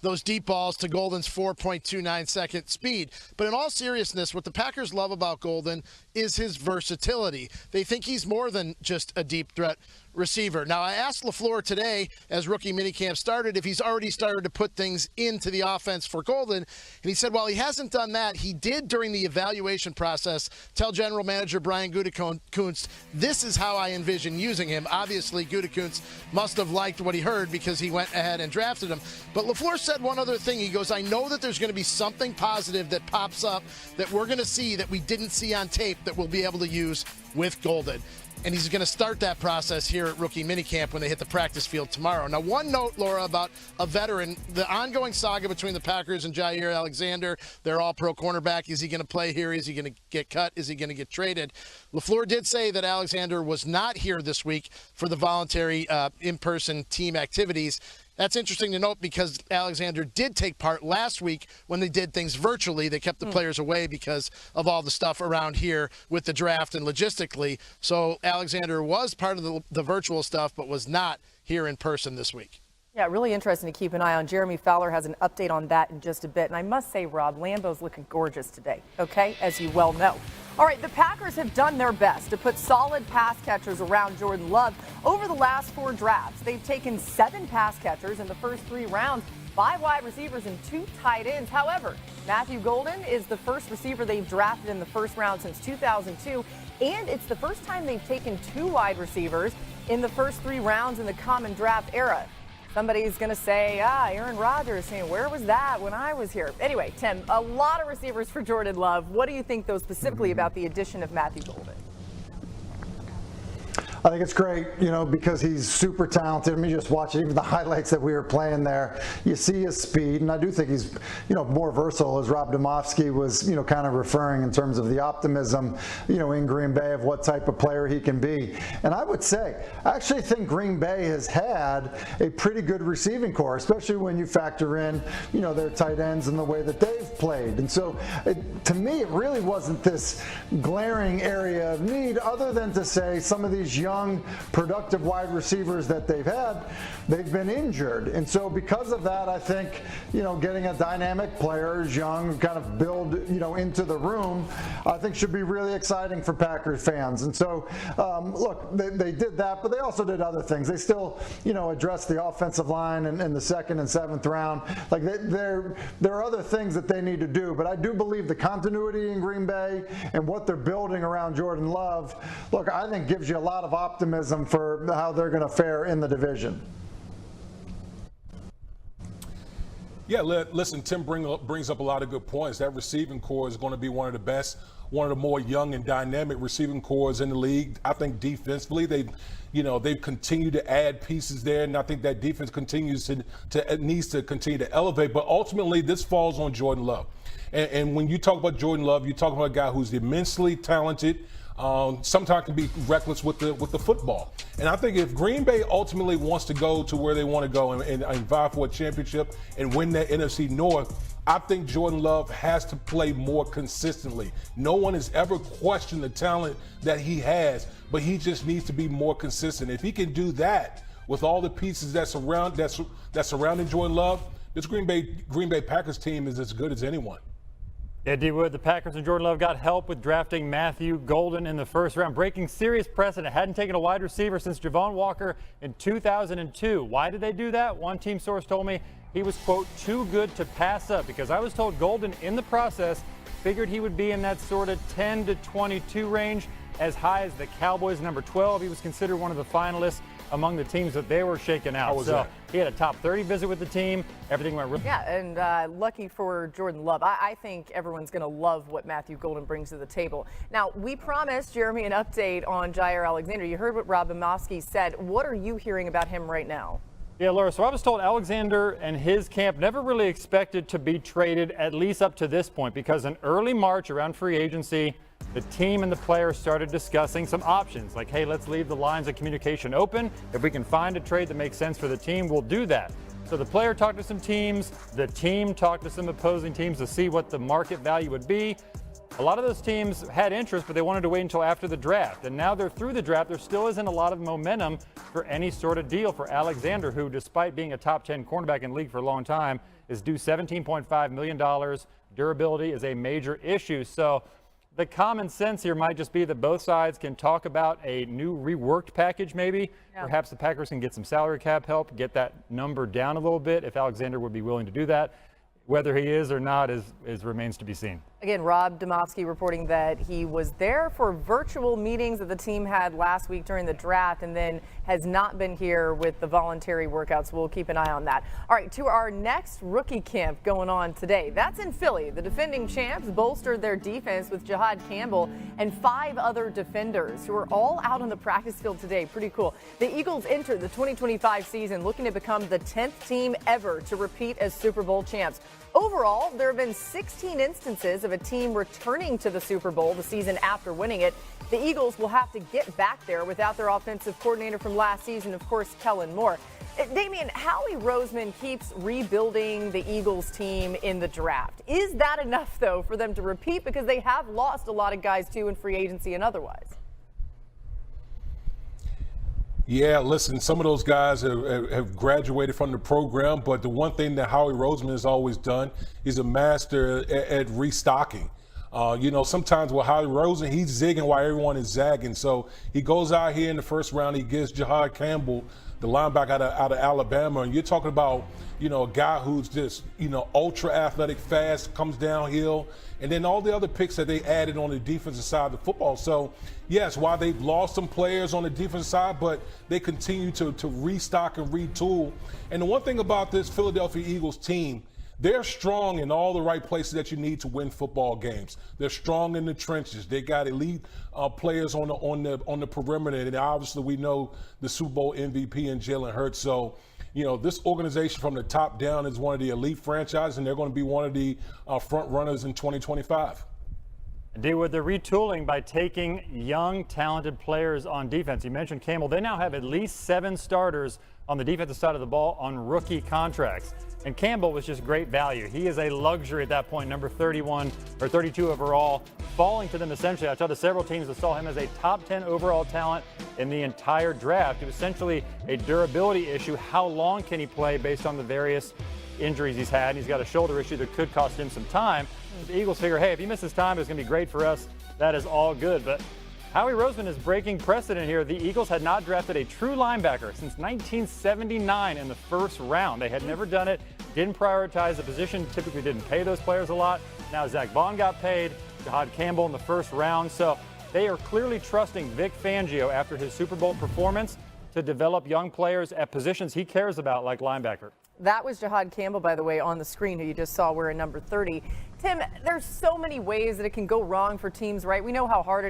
those deep balls to Golden's 4.29-second speed. But in all seriousness, what the Packers love about Golden is his versatility. They think he's more than just a deep threat receiver. Now, I asked LaFleur today, as rookie minicamp started, if he's already started to put things into the offense for Golden. And he said, while he hasn't done that, he did during the evaluation process tell general manager Brian Gutekunst, this is how I envision using him. Obviously, Gutekunst must have liked what he heard because he went ahead and drafted him. But LaFleur said one other thing. He goes, I know that there's going to be something positive that pops up that we're going to see that we didn't see on tape that we'll be able to use with Golden. And he's going to start that process here at rookie minicamp when they hit the practice field tomorrow. Now, one note, Laura, about a veteran, the ongoing saga between the Packers and Jair Alexander. They're all pro cornerback. Is he going to play here? Is he going to get cut? Is he going to get traded? LaFleur did say that Alexander was not here this week for the voluntary in-person team activities. That's interesting to note because Alexander did take part last week when they did things virtually. They kept the players away because of all the stuff around here with the draft and logistically. So Alexander was part of the virtual stuff but was not here in person this week. Yeah, really interesting to keep an eye on. Jeremy Fowler has an update on that in just a bit. And I must say, Rob, Lambeau's looking gorgeous today, okay, as you well know. All right, the Packers have done their best to put solid pass catchers around Jordan Love over the last 4 drafts. They've taken 7 pass catchers in the first 3 rounds, 5 wide receivers and 2 tight ends. However, Matthew Golden is the first receiver they've drafted in the first round since 2002, and it's the first time they've taken 2 wide receivers in the first 3 rounds in the common draft era. Somebody's going to say, Aaron Rodgers, saying, where was that when I was here? Anyway, Tim, a lot of receivers for Jordan Love. What do you think, though, specifically about the addition of Matthew Golden? I think it's great, because he's super talented. I mean, just watch even the highlights that we were playing there. You see his speed, and I do think he's, more versatile, as Rob Domofsky was, kind of referring in terms of the optimism, in Green Bay of what type of player he can be. And I would say, I actually think Green Bay has had a pretty good receiving core, especially when you factor in, their tight ends and the way that they've played. And so, to me, it really wasn't this glaring area of need, other than to say some of these young, productive wide receivers that they've had, they've been injured. And so because of that, I think, getting a dynamic player who's young, kind of build, into the room, I think should be really exciting for Packers fans. And so, look, they did that, but they also did other things. They still, addressed the offensive line in the 2nd and 7th round. Like, there are other things that they need to do, but I do believe the continuity in Green Bay and what they're building around Jordan Love, look, I think gives you a lot of optimism for how they're going to fare in the division. Yeah, listen, Tim brings up a lot of good points. That receiving core is going to be one of the best, one of the more young and dynamic receiving cores in the league. I think defensively, they've continued to add pieces there, and I think that defense needs to continue to elevate. But ultimately, this falls on Jordan Love. And when you talk about Jordan Love, you're talking about a guy who's immensely talented. Sometimes can be reckless with the football. And I think if Green Bay ultimately wants to go to where they want to go and vie for a championship and win that NFC North, I think Jordan Love has to play more consistently. No one has ever questioned the talent that he has, but he just needs to be more consistent. If he can do that with all the pieces that's surrounding Jordan Love, this Green Bay Packers team is as good as anyone. Yeah, D. Wood, the Packers and Jordan Love got help with drafting Matthew Golden in the first round, breaking serious precedent. Hadn't taken a wide receiver since Javon Walker in 2002. Why did they do that? One team source told me he was, quote, too good to pass up, because I was told Golden in the process figured he would be in that sort of 10 to 22 range, as high as the Cowboys number 12. He was considered one of the finalists among the teams that they were shaking out. So he had a top 30 visit with the team. Everything went really. Yeah, and lucky for Jordan Love. I think everyone's going to love what Matthew Golden brings to the table. Now, we promised Jeremy an update on Jair Alexander. You heard what Rob Domofsky said. What are you hearing about him right now? Yeah, Laura, so I was told Alexander and his camp never really expected to be traded, at least up to this point, because in early March around free agency, the team and the players started discussing some options, like, hey, let's leave the lines of communication open. If we can find a trade that makes sense for the team, we'll do that. So the player talked to some teams, the team talked to some opposing teams to see what the market value would be. A lot of those teams had interest, but they wanted to wait until after the draft. And now they're through the draft. There still isn't a lot of momentum for any sort of deal for Alexander, who, despite being a top 10 cornerback in the league for a long time, is due $17.5 million. Durability is a major issue. So the common sense here might just be that both sides can talk about a new reworked package maybe. Yeah. Perhaps the Packers can get some salary cap help, get that number down a little bit if Alexander would be willing to do that. Whether he is or not remains to be seen. Again, Rob Demovsky reporting that he was there for virtual meetings that the team had last week during the draft and then has not been here with the voluntary workouts. We'll keep an eye on that. All right, to our next rookie camp going on today. That's in Philly. The defending champs bolstered their defense with Jihad Campbell and 5 other defenders who are all out on the practice field today. Pretty cool. The Eagles entered the 2025 season looking to become the 10th team ever to repeat as Super Bowl champs. Overall, there have been 16 instances of a team returning to the Super Bowl the season after winning it. The Eagles will have to get back there without their offensive coordinator from last season, of course, Kellen Moore. Damian, Howie Roseman keeps rebuilding the Eagles team in the draft. Is that enough, though, for them to repeat? Because they have lost a lot of guys, too, in free agency and otherwise. Yeah, listen, some of those guys have graduated from the program, but the one thing that Howie Roseman has always done is a master at restocking. Sometimes with Howie Roseman, he's zigging while everyone is zagging. So he goes out here in the first round, he gets Jihad Campbell, the linebacker out of Alabama, and you're talking about, a guy who's just, ultra athletic, fast, comes downhill, and then all the other picks that they added on the defensive side of the football. So, yes, while they've lost some players on the defensive side, but they continue to restock and retool. And the one thing about this Philadelphia Eagles team, they're strong in all the right places that you need to win football games. They're strong in the trenches. They got elite players on the perimeter, and obviously we know the Super Bowl MVP in Jalen Hurts. So, this organization from the top down is one of the elite franchises, and they're going to be one of the front runners in 2025. Deal with the retooling by taking young, talented players on defense. You mentioned Campbell. They now have at least 7 starters on the defensive side of the ball on rookie contracts. And Campbell was just great value. He is a luxury at that point, number 31 or 32 overall, falling to them essentially. I talked to several teams that saw him as a top 10 overall talent in the entire draft. It was essentially a durability issue. How long can he play based on the various injuries he's had? He's got a shoulder issue that could cost him some time. The Eagles figure, hey, if he misses time, it's going to be great for us. That is all good. But Howie Roseman is breaking precedent here. The Eagles had not drafted a true linebacker since 1979 in the first round. They had never done it, didn't prioritize the position, typically didn't pay those players a lot. Now Zach Bond got paid, Jihad Campbell in the first round. So they are clearly trusting Vic Fangio after his Super Bowl performance to develop young players at positions he cares about, like linebacker. That was Jihad Campbell, by the way, on the screen, who you just saw wearing number 30. Tim, there's so many ways that it can go wrong for teams, right? We know how hard it is.